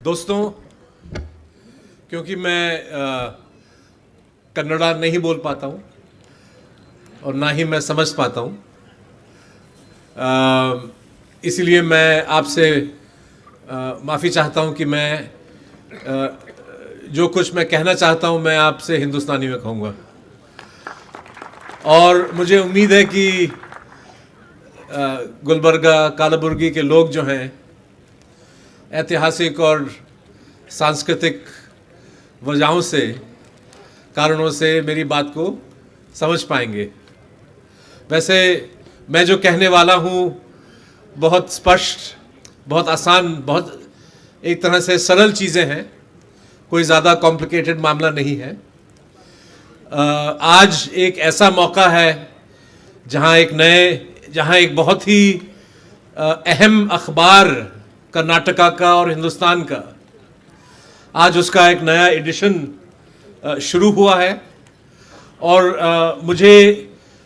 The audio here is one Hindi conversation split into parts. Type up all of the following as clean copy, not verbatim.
दोस्तों, क्योंकि मैं कन्नड़ा नहीं बोल पाता हूँ और ना ही मैं समझ पाता हूँ, इसलिए मैं आपसे माफ़ी चाहता हूँ कि मैं जो कुछ मैं कहना चाहता हूँ मैं आपसे हिंदुस्तानी में कहूँगा। और मुझे उम्मीद है कि गुलबर्गा कालाबुर्गी के लोग जो हैं ऐतिहासिक और सांस्कृतिक वजहों से कारणों से मेरी बात को समझ पाएंगे। वैसे मैं जो कहने वाला हूँ बहुत स्पष्ट, बहुत आसान, बहुत एक तरह से सरल चीज़ें हैं, कोई ज़्यादा कॉम्प्लिकेटेड मामला नहीं है। आज एक ऐसा मौका है जहाँ एक बहुत ही अहम अखबार कर्नाटका का और हिंदुस्तान का आज उसका एक नया एडिशन शुरू हुआ है। और मुझे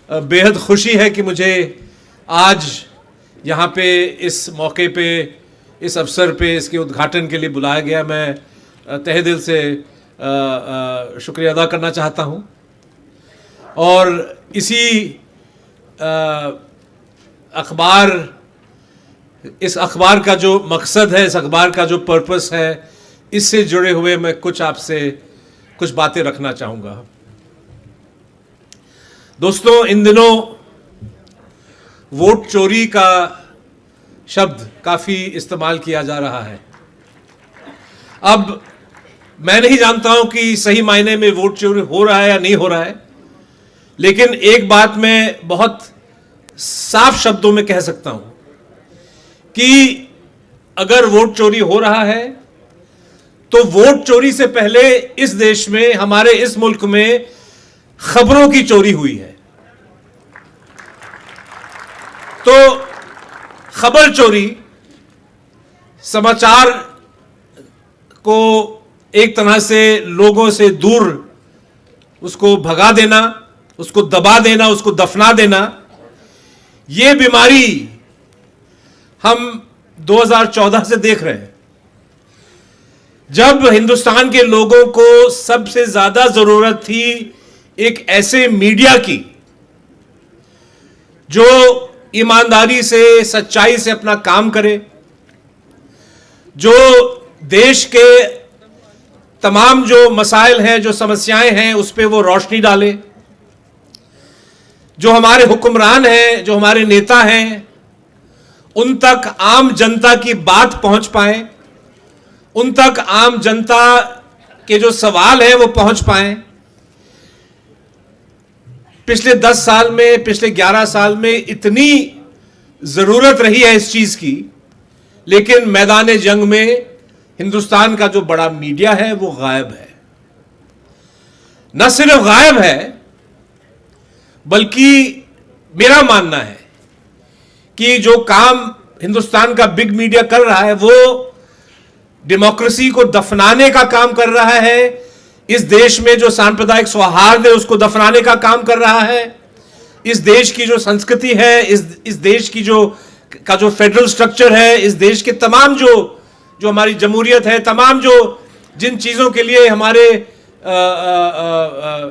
बेहद खुशी है कि मुझे आज यहाँ पे इस मौके पे, इस अवसर पे इसके उद्घाटन के लिए बुलाया गया। मैं तहे दिल से शुक्रिया अदा करना चाहता हूँ। और इसी इस अखबार का जो मकसद है, इस अखबार का जो पर्पस है, इससे जुड़े हुए मैं आपसे कुछ बातें रखना चाहूँगा। दोस्तों, इन दिनों वोट चोरी का शब्द काफ़ी इस्तेमाल किया जा रहा है। अब मैं नहीं जानता हूं कि सही मायने में वोट चोरी हो रहा है या नहीं हो रहा है, लेकिन एक बात मैं बहुत साफ शब्दों में कह सकता हूं कि अगर वोट चोरी हो रहा है तो वोट चोरी से पहले इस देश में, हमारे इस मुल्क में खबरों की चोरी हुई है। तो खबर चोरी, समाचार को एक तरह से लोगों से दूर उसको भगा देना, उसको दबा देना, उसको दफना देना, ये बीमारी हम 2014 से देख रहे हैं, जब हिंदुस्तान के लोगों को सबसे ज्यादा जरूरत थी एक ऐसे मीडिया की जो ईमानदारी से, सच्चाई से अपना काम करे, जो देश के तमाम जो मसाइल हैं, जो समस्याएं हैं, उस पर वो रोशनी डाले, जो हमारे हुक्मरान हैं, जो हमारे नेता हैं, उन तक आम जनता की बात पहुंच पाए, उन तक आम जनता के जो सवाल हैं वो पहुंच पाए। पिछले 10 साल में, पिछले 11 साल में इतनी जरूरत रही है इस चीज की, लेकिन मैदान जंग में हिंदुस्तान का जो बड़ा मीडिया है वो गायब है। न सिर्फ गायब है, बल्कि मेरा मानना है कि जो काम हिंदुस्तान का बिग मीडिया कर रहा है वो डेमोक्रेसी को दफनाने का काम कर रहा है। इस देश में जो सांप्रदायिक सौहार्द है उसको दफनाने का काम कर रहा है। इस देश की जो संस्कृति है, इस देश की जो फेडरल स्ट्रक्चर है, इस देश के तमाम जो हमारी जमहूरियत है, तमाम जिन चीज़ों के लिए हमारे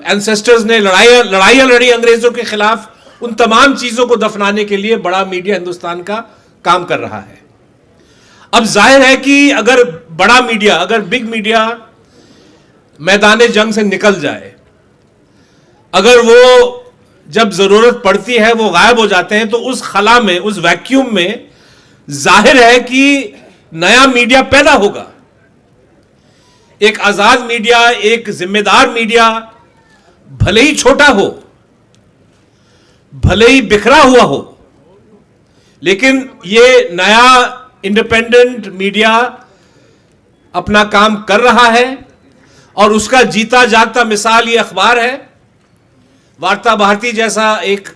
एंसेस्टर्स ने लड़ाइयाँ लड़ी अंग्रेज़ों के खिलाफ, उन तमाम चीज़ों को दफनाने के लिए बड़ा मीडिया हिंदुस्तान का काम कर रहा है। अब जाहिर है कि अगर बड़ा मीडिया, अगर बिग मीडिया मैदान जंग से निकल जाए, अगर वो जब जरूरत पड़ती है वो गायब हो जाते हैं, तो उस खला में, उस वैक्यूम में जाहिर है कि नया मीडिया पैदा होगा। एक आजाद मीडिया, एक जिम्मेदार मीडिया, भले ही छोटा हो, भले ही बिखरा हुआ हो, लेकिन ये नया इंडिपेंडेंट मीडिया अपना काम कर रहा है। और उसका जीता जागता मिसाल ये अखबार है। वार्ता भारती जैसा एक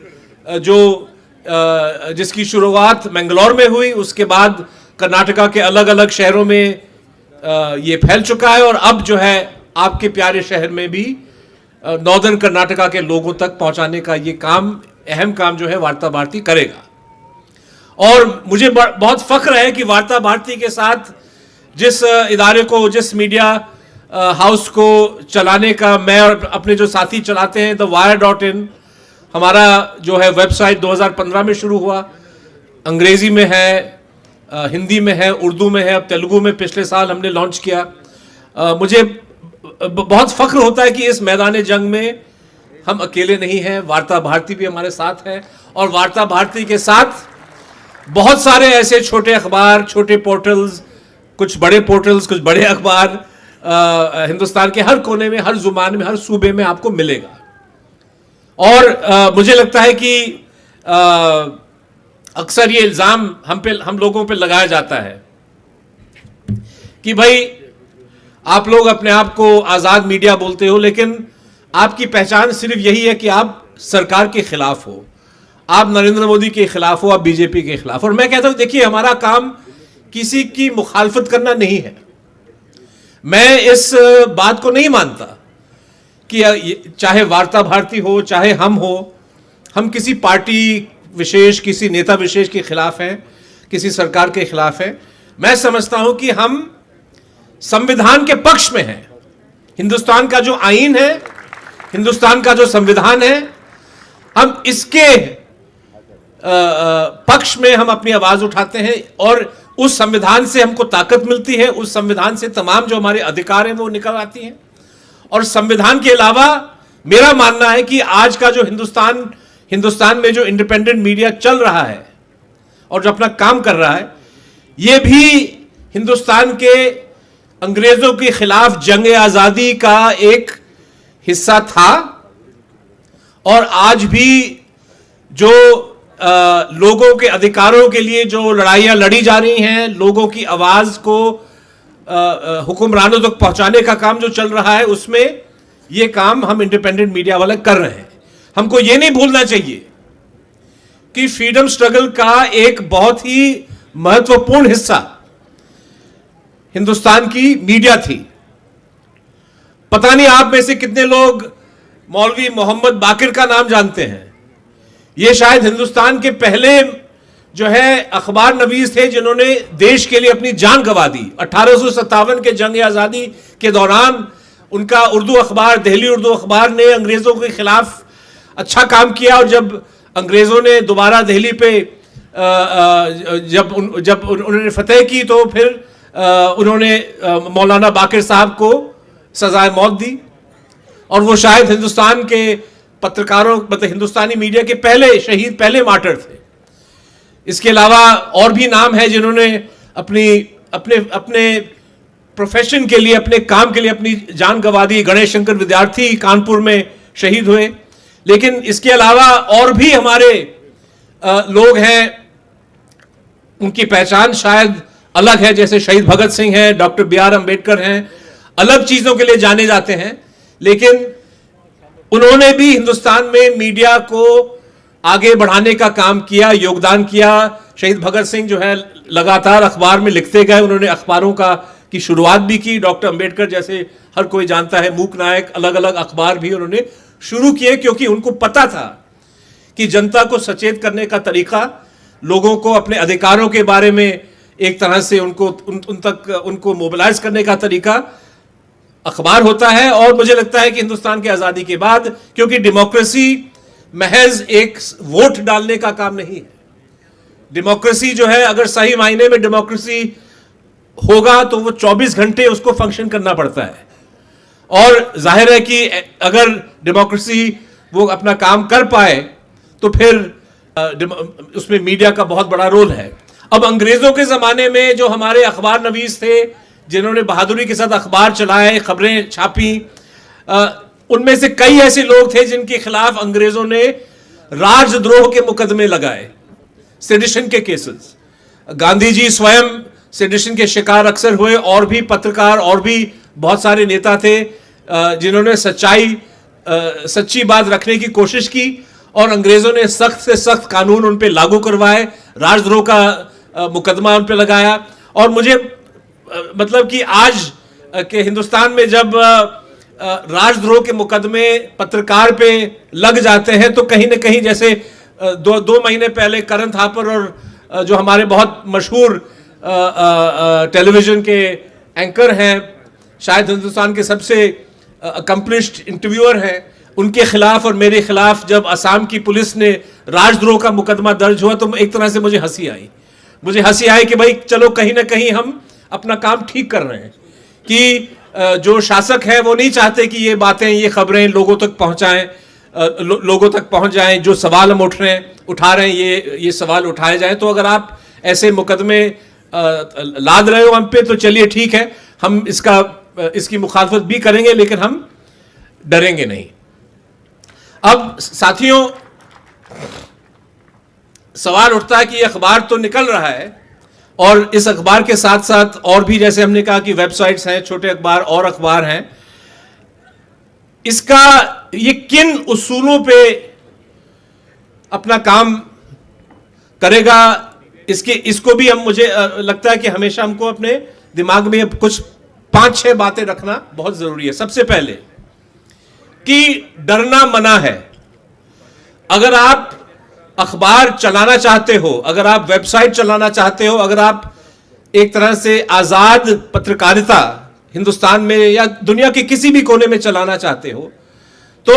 जिसकी शुरुआत मैंगलोर में हुई, उसके बाद कर्नाटका के अलग अलग शहरों में ये फैल चुका है, और अब जो है आपके प्यारे शहर में भी नॉर्दर्न कर्नाटका के लोगों तक पहुंचाने का ये काम, अहम काम जो है वार्ता भारती करेगा। और मुझे बहुत फख्र है कि वार्ता भारती के साथ जिस इदारे को, जिस मीडिया हाउस को चलाने का मैं और अपने जो साथी चलाते हैं, thewire.in, हमारा जो है वेबसाइट 2015 में शुरू हुआ। अंग्रेजी में है, हिंदी में है, उर्दू में है, अब तेलुगु में पिछले साल हमने लॉन्च किया। मुझे बहुत फख्र होता है कि इस मैदान जंग में हम अकेले नहीं हैं, वार्ता भारती भी हमारे साथ है, और वार्ता भारती के साथ बहुत सारे ऐसे छोटे अखबार, छोटे पोर्टल्स, कुछ बड़े पोर्टल्स, कुछ बड़े अखबार हिंदुस्तान के हर कोने में, हर जुबान में, हर सूबे में आपको मिलेगा। और मुझे लगता है कि अक्सर ये इल्जाम हम लोगों पे लगाया जाता है कि भाई आप लोग अपने आप को आजाद मीडिया बोलते हो, लेकिन आपकी पहचान सिर्फ यही है कि आप सरकार के खिलाफ हो, आप नरेंद्र मोदी के खिलाफ हो, आप बीजेपी के खिलाफ। और मैं कहता हूं देखिए, हमारा काम किसी की मुखालफत करना नहीं है। मैं इस बात को नहीं मानता कि चाहे वार्ता भारती हो, चाहे हम किसी पार्टी विशेष, किसी नेता विशेष के खिलाफ हैं, किसी सरकार के खिलाफ हैं। मैं समझता हूं कि हम संविधान के पक्ष में हैं। हिंदुस्तान का जो आईन है, हिंदुस्तान का जो संविधान है, हम इसके पक्ष में हम अपनी आवाज उठाते हैं, और उस संविधान से हमको ताकत मिलती है, उस संविधान से तमाम जो हमारे अधिकार हैं वो निकल आती हैं। और संविधान के अलावा मेरा मानना है कि आज का जो हिंदुस्तान में जो इंडिपेंडेंट मीडिया चल रहा है और जो अपना काम कर रहा है, यह भी हिंदुस्तान के अंग्रेजों के खिलाफ जंग आजादी का एक हिस्सा था। और आज भी जो लोगों के अधिकारों के लिए जो लड़ाइयां लड़ी जा रही हैं, लोगों की आवाज को हुक्मरानों तक पहुंचाने का काम जो चल रहा है, उसमें यह काम हम इंडिपेंडेंट मीडिया वाले कर रहे हैं। हमको यह नहीं भूलना चाहिए कि फ्रीडम स्ट्रगल का एक बहुत ही महत्वपूर्ण हिस्सा हिंदुस्तान की मीडिया थी। पता नहीं आप में से कितने लोग मौलवी मोहम्मद बाकिर का नाम जानते हैं। ये शायद हिंदुस्तान के पहले जो है अखबार नवीस थे जिन्होंने देश के लिए अपनी जान गंवा दी। 1857 के जंग आजादी के दौरान उनका उर्दू अखबार, दिल्ली उर्दू अखबार ने अंग्रेजों के खिलाफ अच्छा काम किया। और जब अंग्रेजों ने दोबारा दिल्ली पे जब उन्होंने फतेह की, तो फिर उन्होंने मौलाना बाकिर साहब को सजाए मौत दी। और वो शायद हिंदुस्तान के पत्रकारों, मतलब हिंदुस्तानी मीडिया के पहले शहीद, पहले मार्टर थे। इसके अलावा और भी नाम है जिन्होंने अपने प्रोफेशन के लिए, अपने काम के लिए अपनी जान गंवा दी। गणेश शंकर विद्यार्थी कानपुर में शहीद हुए। लेकिन इसके अलावा और भी हमारे लोग हैं, उनकी पहचान शायद अलग है, जैसे शहीद भगत सिंह हैं, डॉक्टर BR अम्बेडकर हैं, अलग चीजों के लिए जाने जाते हैं। लेकिन उन्होंने भी हिंदुस्तान में मीडिया को आगे बढ़ाने का काम किया, योगदान किया। शहीद भगत सिंह जो है लगातार अखबार में लिखते गए, उन्होंने अखबारों की शुरुआत भी की। डॉक्टर अम्बेडकर जैसे हर कोई जानता है, मूक नायक, अलग अलग अखबार भी उन्होंने शुरू किए, क्योंकि उनको पता था कि जनता को सचेत करने का तरीका, लोगों को अपने अधिकारों के बारे में एक तरह से उनको मोबिलाइज करने का तरीका अखबार होता है। और मुझे लगता है कि हिंदुस्तान की आजादी के बाद, क्योंकि डेमोक्रेसी महज एक वोट डालने का काम नहीं है। डेमोक्रेसी जो है, अगर सही मायने में डेमोक्रेसी होगा तो वो 24 घंटे उसको फंक्शन करना पड़ता है। और जाहिर है कि अगर डेमोक्रेसी वो अपना काम कर पाए तो फिर उसमें मीडिया का बहुत बड़ा रोल है। अब अंग्रेजों के जमाने में जो हमारे अखबार नवीस थे, जिन्होंने बहादुरी के साथ अखबार चलाए, खबरें छापी, उनमें से कई ऐसे लोग थे जिनके खिलाफ अंग्रेजों ने राजद्रोह के मुकदमे लगाए, सेडिशन के केसेस। गांधी जी स्वयं सेडिशन के शिकार अक्सर हुए, और भी पत्रकार और भी बहुत सारे नेता थे जिन्होंने सच्ची बात रखने की कोशिश की, और अंग्रेजों ने सख्त से सख्त कानून उन पे लागू करवाए, राजद्रोह का मुकदमा उन पे लगाया। और मुझे मतलब कि आज के हिंदुस्तान में जब राजद्रोह के मुकदमे पत्रकार पे लग जाते हैं, तो कहीं ना कहीं जैसे दो महीने पहले करण थापर और जो हमारे बहुत मशहूर टेलीविजन के एंकर हैं, शायद हिंदुस्तान के सबसे अकम्पलिश्ड इंटरव्यूअर हैं, उनके खिलाफ और मेरे खिलाफ जब असम की पुलिस ने राजद्रोह का मुकदमा दर्ज हुआ तो एक तरह से मुझे हंसी आई। मुझे हंसी आई कि भाई चलो कहीं ना कहीं हम अपना काम ठीक कर रहे हैं, कि जो शासक है वो नहीं चाहते कि ये बातें, ये खबरें लोगों तक पहुंचाएं, लोगों तक पहुंच जाएं। जो सवाल हम उठा रहे हैं ये सवाल उठाए जाएं। तो अगर आप ऐसे मुकदमे लाद रहे हो हम पे तो चलिए ठीक है, हम इसकी मुखालफत भी करेंगे, लेकिन हम डरेंगे नहीं। अब साथियों, सवाल उठता है कि ये अखबार तो निकल रहा है और इस अखबार के साथ साथ और भी, जैसे हमने कहा कि वेबसाइट्स हैं, छोटे अखबार और अखबार हैं, इसका ये किन उसूलों पे अपना काम करेगा, इसको भी मुझे लगता है कि हमेशा हमको अपने दिमाग में कुछ 5-6 बातें रखना बहुत जरूरी है। सबसे पहले कि डरना मना है। अगर आप अखबार चलाना चाहते हो, अगर आप वेबसाइट चलाना चाहते हो, अगर आप एक तरह से आजाद पत्रकारिता हिंदुस्तान में या दुनिया के किसी भी कोने में चलाना चाहते हो, तो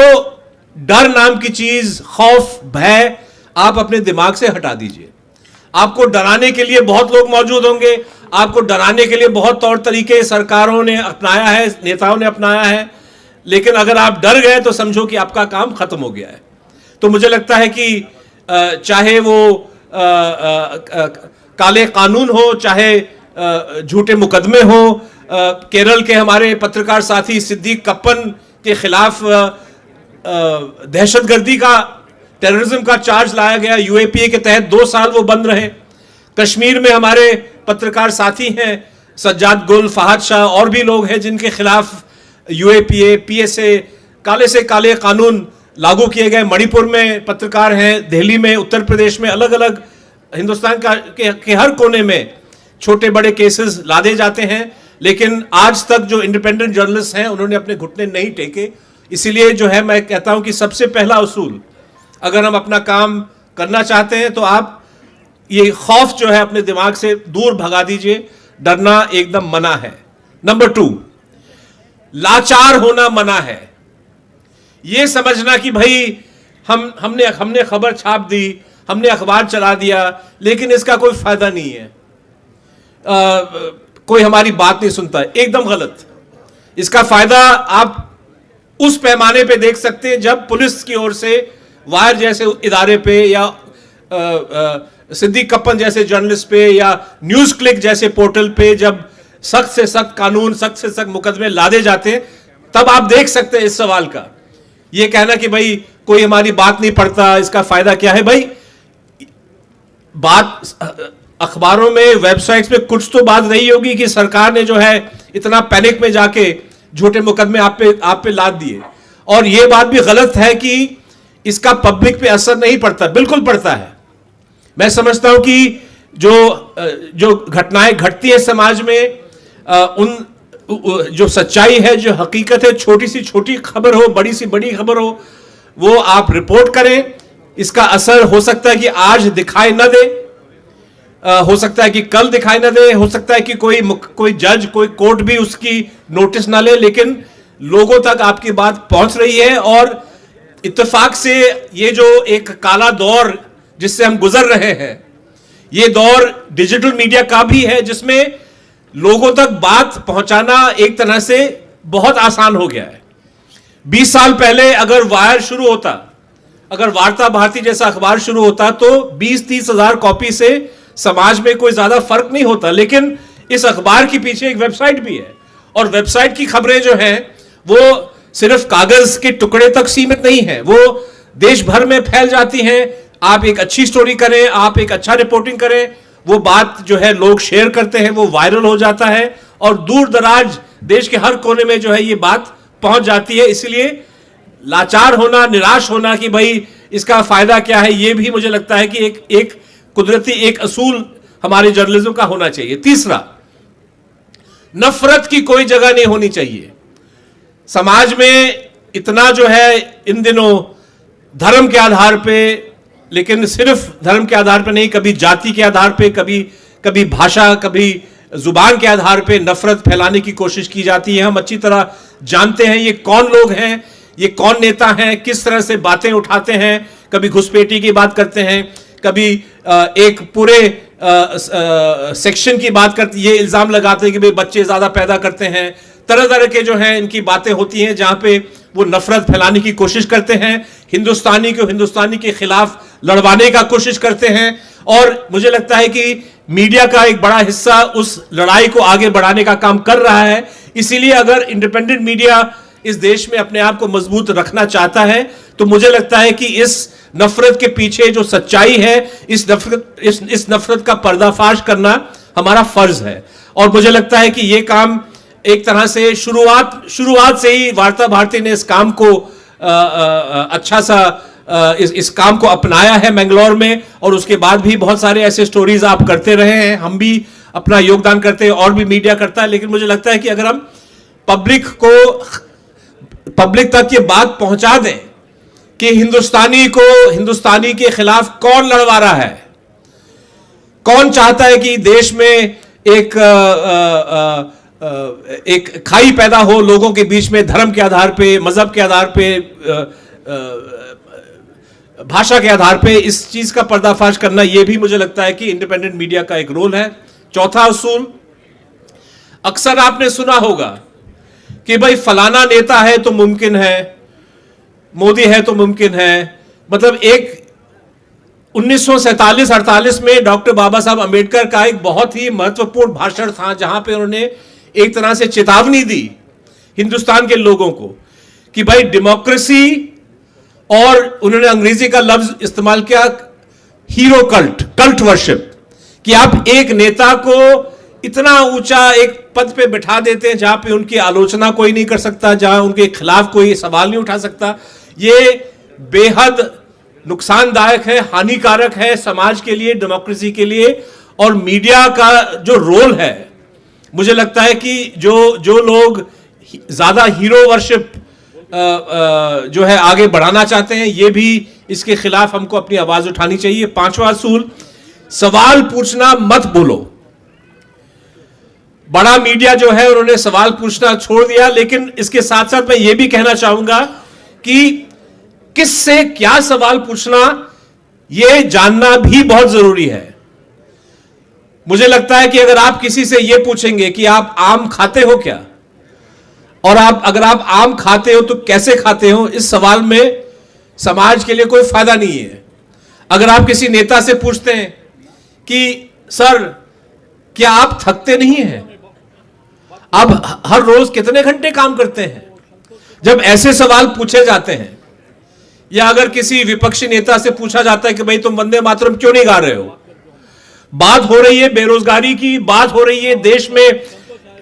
डर नाम की चीज, खौफ, भय आप अपने दिमाग से हटा दीजिए। आपको डराने के लिए बहुत लोग मौजूद होंगे, आपको डराने के लिए बहुत तौर तरीके सरकारों ने अपनाया है, नेताओं ने अपनाया है, लेकिन अगर आप डर गए तो समझो कि आपका काम खत्म हो गया है। तो मुझे लगता है कि चाहे वो काले कानून हो, चाहे झूठे मुकदमे हो, केरल के हमारे पत्रकार साथी सिद्दीक कप्पन के खिलाफ दहशतगर्दी का, टेररिज्म का चार्ज लाया गया, यूएपीए के तहत 2 साल वो बंद रहे। कश्मीर में हमारे पत्रकार साथी हैं सज्जाद गुल, फहद शाह और भी लोग हैं जिनके खिलाफ यूएपीए, पीएसए, काले से काले कानून लागू किए गए। मणिपुर में पत्रकार हैं, दिल्ली में, उत्तर प्रदेश में, अलग अलग हिंदुस्तान के हर कोने में छोटे बड़े केसेस लादे जाते हैं, लेकिन आज तक जो इंडिपेंडेंट जर्नलिस्ट हैं उन्होंने अपने घुटने नहीं टेके। इसीलिए जो है मैं कहता हूं कि सबसे पहला उसूल, अगर हम अपना काम करना चाहते हैं तो आप ये खौफ जो है अपने दिमाग से दूर भगा दीजिए। डरना एकदम मना है। नंबर 2, लाचार होना मना है। ये समझना कि भाई हमने खबर छाप दी, हमने अखबार चला दिया, लेकिन इसका कोई फायदा नहीं है, कोई हमारी बात नहीं सुनता है, एकदम गलत। इसका फायदा आप उस पैमाने पे देख सकते हैं जब पुलिस की ओर से वायर जैसे इदारे पे या सिद्दीक कप्पन जैसे जर्नलिस्ट पे या न्यूज क्लिक जैसे पोर्टल पे जब सख्त से सख्त कानून, सख्त से सख्त मुकदमे लादे जाते हैं, तब आप देख सकते हैं इस सवाल का। ये कहना कि भाई कोई हमारी बात नहीं पढ़ता, इसका फायदा क्या है? भाई बात अखबारों में, वेबसाइट्स पे कुछ तो बात रही होगी कि सरकार ने जो है इतना पैनिक में जाके झूठे मुकदमे आप पे लाद दिए, और यह बात भी गलत है कि इसका पब्लिक पे असर नहीं पड़ता। बिल्कुल पड़ता है। मैं समझता हूं कि जो घटनाएं घटती है समाज में, जो सच्चाई है, जो हकीकत है, छोटी सी छोटी खबर हो, बड़ी सी बड़ी खबर हो, वो आप रिपोर्ट करें। इसका असर हो सकता है कि आज दिखाई न दे, हो सकता है कि कल दिखाई न दे, हो सकता है कि कोई जज, कोई कोर्ट भी उसकी नोटिस ना ले, लेकिन लोगों तक आपकी बात पहुंच रही है। और इत्तेफाक से ये जो एक काला दौर जिससे हम गुजर रहे हैं, ये दौर डिजिटल मीडिया का भी है, जिसमें लोगों तक बात पहुंचाना एक तरह से बहुत आसान हो गया है। 20 साल पहले अगर वायर शुरू होता, अगर वार्ता भारती जैसा अखबार शुरू होता, तो 20-30 हजार कॉपी से समाज में कोई ज्यादा फर्क नहीं होता। लेकिन इस अखबार के पीछे एक वेबसाइट भी है, और वेबसाइट की खबरें जो हैं वो सिर्फ कागज के टुकड़े तक सीमित नहीं है, वो देश भर में फैल जाती हैं। आप एक अच्छी स्टोरी करें, आप एक अच्छा रिपोर्टिंग करें, वो बात जो है लोग शेयर करते हैं, वो वायरल हो जाता है, और दूर दराज देश के हर कोने में जो है ये बात पहुंच जाती है। इसलिए लाचार होना, निराश होना कि भाई इसका फायदा क्या है, ये भी मुझे लगता है कि एक कुदरती एक असूल हमारे जर्नलिज्म का होना चाहिए। तीसरा, नफरत की कोई जगह नहीं होनी चाहिए। समाज में इतना जो है इन दिनों धर्म के आधार पे, लेकिन सिर्फ धर्म के आधार पे नहीं, कभी जाति के आधार पे, कभी भाषा, कभी जुबान के आधार पे नफरत फैलाने की कोशिश की जाती है। हम अच्छी तरह जानते हैं ये कौन लोग हैं, ये कौन नेता हैं, किस तरह से बातें उठाते हैं। कभी घुसपैठी की बात करते हैं, कभी एक पूरे सेक्शन की बात करते, ये इल्जाम लगाते हैं कि भाई बच्चे ज्यादा पैदा करते हैं। तरह तरह के जो हैं इनकी बातें होती हैं जहां पे वो नफरत फैलाने की कोशिश करते हैं, हिंदुस्तानी को हिंदुस्तानी के खिलाफ लड़वाने का कोशिश करते हैं। और मुझे लगता है कि मीडिया का एक बड़ा हिस्सा उस लड़ाई को आगे बढ़ाने का काम कर रहा है। इसीलिए अगर इंडिपेंडेंट मीडिया इस देश में अपने आप को मजबूत रखना चाहता है तो मुझे लगता है कि इस नफरत के पीछे जो सच्चाई है, इस नफरत का पर्दाफाश करना हमारा फर्ज है। और मुझे लगता है कि यह काम एक तरह से शुरुआत से ही वार्ता भारती ने इस काम को अच्छा सा इस काम को अपनाया है मैंगलोर में, और उसके बाद भी बहुत सारे ऐसे स्टोरीज आप करते रहे हैं, हम भी अपना योगदान करते हैं और भी मीडिया करता है। लेकिन मुझे लगता है कि अगर हम पब्लिक तक ये बात पहुंचा दें कि हिंदुस्तानी के खिलाफ कौन लड़वा रहा है, कौन चाहता है कि देश में एक खाई पैदा हो लोगों के बीच में, धर्म के आधार पे, मजहब के आधार पे, भाषा के आधार पे, इस चीज का पर्दाफाश करना, यह भी मुझे लगता है कि इंडिपेंडेंट मीडिया का एक रोल है। चौथा उसूल, अक्सर आपने सुना होगा कि भाई फलाना नेता है तो मुमकिन है, मोदी है तो मुमकिन है। मतलब एक 1947-48 में डॉक्टर बाबा साहब अंबेडकर का एक बहुत ही महत्वपूर्ण भाषण था जहां पे उन्होंने एक तरह से चेतावनी दी हिंदुस्तान के लोगों को कि भाई डेमोक्रेसी, और उन्होंने अंग्रेजी का लफ्ज इस्तेमाल किया हीरो कल्ट वर्शिप, कि आप एक नेता को इतना ऊंचा एक पद पे बिठा देते हैं जहां पे उनकी आलोचना कोई नहीं कर सकता, जहां उनके खिलाफ कोई सवाल नहीं उठा सकता। ये बेहद नुकसानदायक है, हानिकारक है समाज के लिए, डेमोक्रेसी के लिए। और मीडिया का जो रोल है, मुझे लगता है कि जो लोग ज्यादा हीरो वर्शिप जो है आगे बढ़ाना चाहते हैं, ये भी इसके खिलाफ हमको अपनी आवाज उठानी चाहिए। पांचवा असूल, सवाल पूछना मत भूलो। बड़ा मीडिया जो है उन्होंने सवाल पूछना छोड़ दिया, लेकिन इसके साथ साथ मैं ये भी कहना चाहूंगा कि किससे क्या सवाल पूछना, यह जानना भी बहुत जरूरी है। मुझे लगता है कि अगर आप किसी से यह पूछेंगे कि आप आम खाते हो क्या, और अगर आप आम खाते हो तो कैसे खाते हो, इस सवाल में समाज के लिए कोई फायदा नहीं है। अगर आप किसी नेता से पूछते हैं कि सर क्या आप थकते नहीं हैं, आप हर रोज कितने घंटे काम करते हैं, जब ऐसे सवाल पूछे जाते हैं, या अगर किसी विपक्षी नेता से पूछा जाता है कि भाई तुम वंदे मातरम क्यों नहीं गा रहे हो, बात हो रही है बेरोजगारी की, बात हो रही है देश में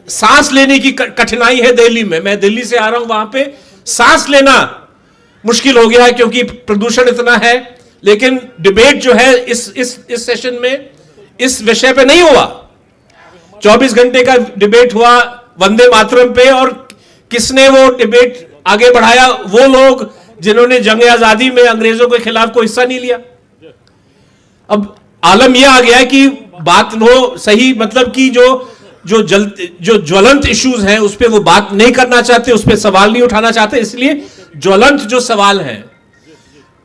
सांस लेने की कठिनाई है। दिल्ली में, मैं दिल्ली से आ रहा हूं, वहां पे सांस लेना मुश्किल हो गया है क्योंकि प्रदूषण इतना है। लेकिन डिबेट जो है इस सेशन में इस विषय पे नहीं हुआ। 24 घंटे का डिबेट हुआ वंदे मातरम पे, और किसने वो डिबेट आगे बढ़ाया? वो लोग जिन्होंने जंग आजादी में अंग्रेजों के खिलाफ कोई हिस्सा नहीं लिया। अब आलम यह आ गया है कि बात नो सही, मतलब कि जो ज्वलंत इश्यूज हैं उस पर वो बात नहीं करना चाहते, उस पर सवाल नहीं उठाना चाहते। इसलिए ज्वलंत जो सवाल हैं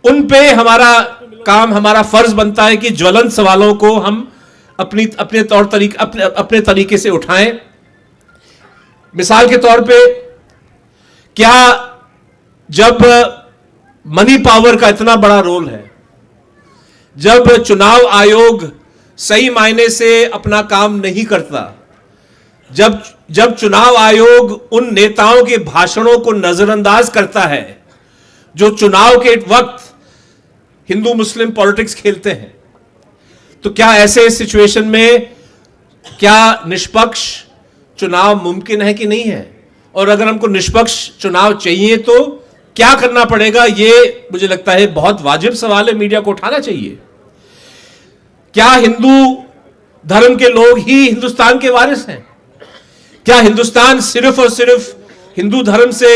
उन पे हमारा काम, हमारा फर्ज बनता है कि ज्वलंत सवालों को हम अपने तरीके से उठाएं। मिसाल के तौर पे, क्या जब मनी पावर का इतना बड़ा रोल है, जब चुनाव आयोग सही मायने से अपना काम नहीं करता, जब चुनाव आयोग उन नेताओं के भाषणों को नजरअंदाज करता है जो चुनाव के वक्त हिंदू मुस्लिम पॉलिटिक्स खेलते हैं, तो क्या ऐसे सिचुएशन में क्या निष्पक्ष चुनाव मुमकिन है कि नहीं है? और अगर हमको निष्पक्ष चुनाव चाहिए तो क्या करना पड़ेगा? यह मुझे लगता है बहुत वाजिब सवाल है, मीडिया को उठाना चाहिए। क्या हिंदू धर्म के लोग ही हिंदुस्तान के वारिस हैं? क्या हिंदुस्तान सिर्फ और सिर्फ हिंदू धर्म से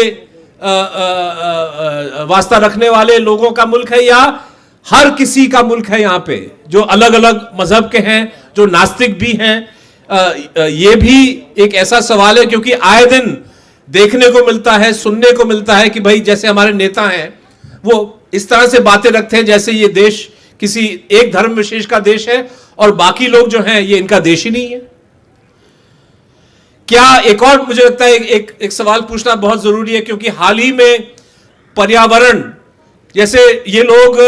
वास्ता रखने वाले लोगों का मुल्क है, या हर किसी का मुल्क है? यहां पे जो अलग अलग मजहब के हैं, जो नास्तिक भी हैं, ये भी एक ऐसा सवाल है, क्योंकि आए दिन देखने को मिलता है, सुनने को मिलता है कि भाई जैसे हमारे नेता हैं वो इस तरह से बातें रखते हैं जैसे ये देश किसी एक धर्म विशेष का देश है और बाकी लोग जो हैं ये इनका देश ही नहीं है। क्या एक और मुझे लगता है एक सवाल पूछना बहुत जरूरी है, क्योंकि हाल ही में पर्यावरण, जैसे ये लोग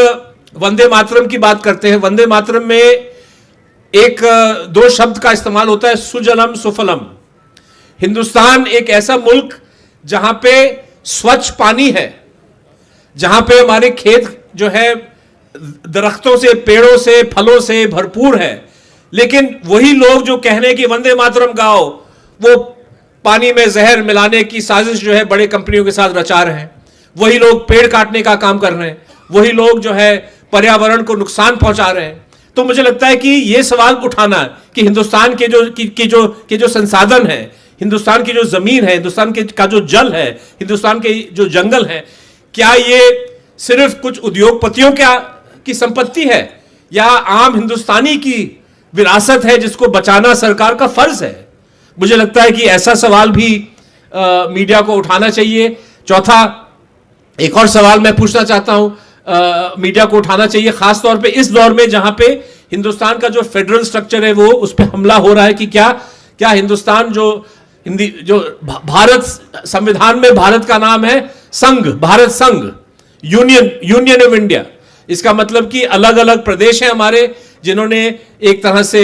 वंदे मातरम की बात करते हैं, वंदे मातरम में एक दो शब्द का इस्तेमाल होता है, सुजलम सुफलम। हिंदुस्तान एक ऐसा मुल्क जहां पे स्वच्छ पानी है, जहां पे हमारे खेत जो है दरख्तों से, पेड़ों से, फलों से भरपूर है, लेकिन वही लोग जो कह रहे हैं कि वंदे मातरम गाओ, वो पानी में जहर मिलाने की साजिश जो है बड़े कंपनियों के साथ रचा रहे हैं। वही लोग पेड़ काटने का काम कर रहे हैं, वही लोग जो है पर्यावरण को नुकसान पहुंचा रहे हैं। तो मुझे लगता है कि यह सवाल उठाना कि हिंदुस्तान के जो संसाधन है, हिंदुस्तान की जो जमीन है, हिंदुस्तान का जो जल है, हिंदुस्तान के जो जंगल है, क्या ये सिर्फ कुछ उद्योगपतियों की संपत्ति है या आम हिंदुस्तानी की विरासत है जिसको बचाना सरकार का फर्ज है? मुझे लगता है कि ऐसा सवाल भी मीडिया को उठाना चाहिए। चौथा, एक और सवाल मैं पूछना चाहता हूं, मीडिया को उठाना चाहिए खासतौर पे इस दौर में जहां पे हिंदुस्तान का जो फेडरल स्ट्रक्चर है वो उस पर हमला हो रहा है कि क्या हिंदुस्तान जो भारत संविधान में भारत का नाम है संघ, भारत संघ, यूनियन ऑफ इंडिया। इसका मतलब कि अलग अलग प्रदेश हैं हमारे जिन्होंने एक तरह से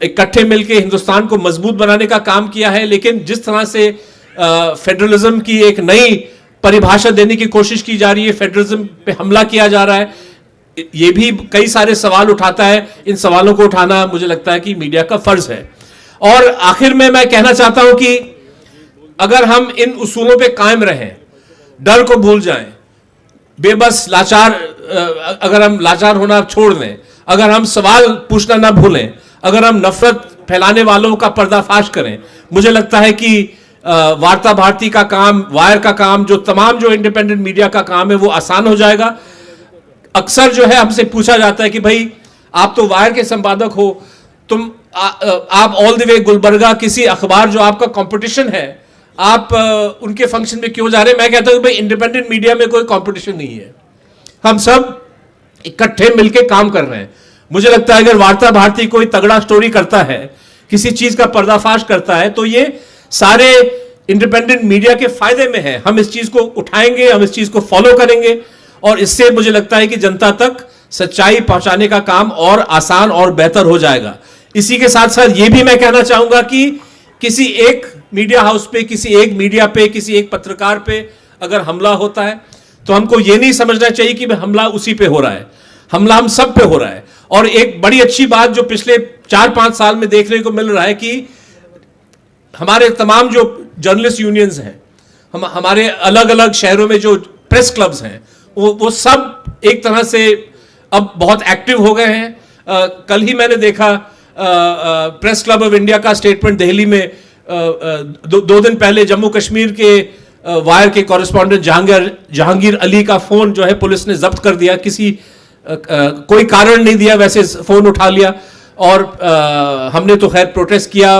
इकट्ठे मिलकर हिंदुस्तान को मजबूत बनाने का काम किया है, लेकिन जिस तरह से फेडरलिज्म की एक नई परिभाषा देने की कोशिश की जा रही है, फेडरलिज्म पे हमला किया जा रहा है, ये भी कई सारे सवाल उठाता है। इन सवालों को उठाना मुझे लगता है कि मीडिया का फर्ज है। और आखिर में मैं कहना चाहता हूं कि अगर हम इन उसूलों पे कायम रहें, डर को भूल जाएं, बेबस लाचार, अगर हम लाचार होना छोड़ दें, अगर हम सवाल पूछना ना भूलें, अगर हम नफरत फैलाने वालों का पर्दाफाश करें, मुझे लगता है कि वार्ता भारती का काम, वायर का काम, जो इंडिपेंडेंट मीडिया का काम है वो आसान हो जाएगा। अक्सर जो है हमसे पूछा जाता है कि भाई आप तो वायर के संपादक हो, आप ऑल द वे गुलबर्गा किसी अखबार जो आपका कंपटीशन है, आप उनके फंक्शन में क्यों जा रहे हैं? मैं कहता हूं भाई इंडिपेंडेंट मीडिया में कोई कंपटीशन नहीं है, हम सब इकट्ठे मिलकर काम कर रहे हैं। मुझे लगता है अगर वार्ता भारती कोई तगड़ा स्टोरी करता है, किसी चीज का पर्दाफाश करता है, तो ये सारे इंडिपेंडेंट मीडिया के फायदे में है। हम इस चीज को उठाएंगे, हम इस चीज को फॉलो करेंगे और इससे मुझे लगता है कि जनता तक सच्चाई पहुंचाने का काम और आसान और बेहतर हो जाएगा। इसी के साथ साथ ये भी मैं कहना चाहूंगा कि किसी एक मीडिया हाउस पे, किसी एक मीडिया पे, किसी एक पत्रकार पे अगर हमला होता है तो हमको ये नहीं समझना चाहिए कि हमला उसी पे हो रहा है, हमला हम सब पे हो रहा है। और एक बड़ी अच्छी बात जो पिछले 4-5 साल में देखने को मिल रहा है कि हमारे तमाम जो जर्नलिस्ट यूनियंस हैं, हमारे अलग अलग शहरों में जो प्रेस क्लब्स हैं, वो सब एक तरह से अब बहुत एक्टिव हो गए हैं। कल ही मैंने देखा प्रेस क्लब ऑफ इंडिया का स्टेटमेंट दिल्ली में, 2 दिन पहले जम्मू कश्मीर के वायर के कॉरेस्पॉन्डेंट जहांगीर अली का फोन जो है पुलिस ने जब्त कर दिया। कोई कारण नहीं दिया, वैसे फोन उठा लिया और हमने तो खैर प्रोटेस्ट किया,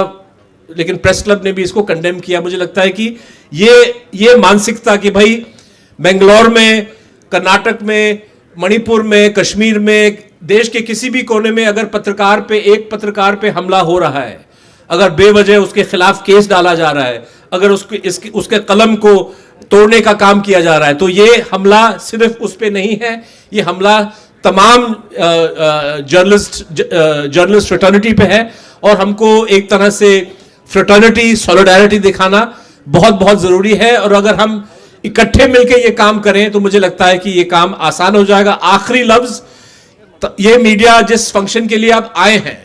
लेकिन प्रेस क्लब ने भी इसको कंडेम किया। मुझे लगता है कि ये मानसिकता कि भाई बेंगलोर में, कर्नाटक में, मणिपुर में, कश्मीर में, देश के किसी भी कोने में अगर एक पत्रकार पे हमला हो रहा है, अगर बेवजह उसके खिलाफ केस डाला जा रहा है, अगर उसके कलम को तोड़ने का काम किया जा रहा है, तो ये हमला सिर्फ उस पे नहीं है, ये हमला तमाम जर्नलिस्ट फ्रेटर्निटी पे है। और हमको एक तरह से फ्रेटर्निटी, सॉलिडारिटी दिखाना बहुत बहुत जरूरी है। और अगर हम इकट्ठे मिलकर ये काम करें तो मुझे लगता है कि ये काम आसान हो जाएगा। आखिरी लफ्ज, ये मीडिया जिस फंक्शन के लिए आप आए हैं,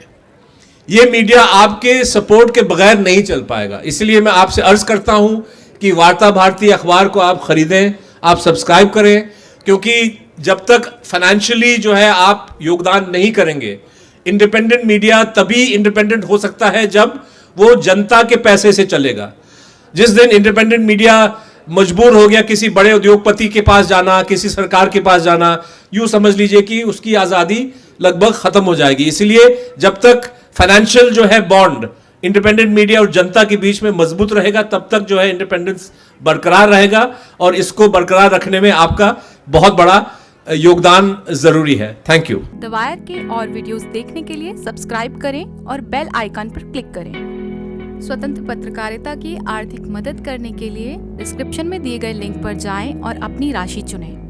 ये मीडिया आपके सपोर्ट के बगैर नहीं चल पाएगा। इसलिए मैं आपसे अर्ज करता हूं कि वार्ता भारती अखबार को आप खरीदें, आप सब्सक्राइब करें, क्योंकि जब तक फाइनेंशियली जो है आप योगदान नहीं करेंगे, इंडिपेंडेंट मीडिया तभी इंडिपेंडेंट हो सकता है जब वो जनता के पैसे से चलेगा। जिस दिन इंडिपेंडेंट मीडिया मजबूर हो गया किसी बड़े उद्योगपति के पास जाना, किसी सरकार के पास जाना, यूं समझ लीजिए कि उसकी आज़ादी लगभग खत्म हो जाएगी। इसीलिए जब तक फाइनेंशियल जो है बॉन्ड इंडिपेंडेंट मीडिया और जनता के बीच में मजबूत रहेगा, तब तक जो है इंडिपेंडेंस बरकरार रहेगा, और इसको बरकरार रखने में आपका बहुत बड़ा योगदान जरूरी है। Thank you. द वायर के और वीडियोस देखने के लिए सब्सक्राइब करें और बेल आइकन पर क्लिक करें। स्वतंत्र पत्रकारिता की आर्थिक मदद करने के लिए डिस्क्रिप्शन में दिए गए लिंक पर जाएं और अपनी राशि चुनें।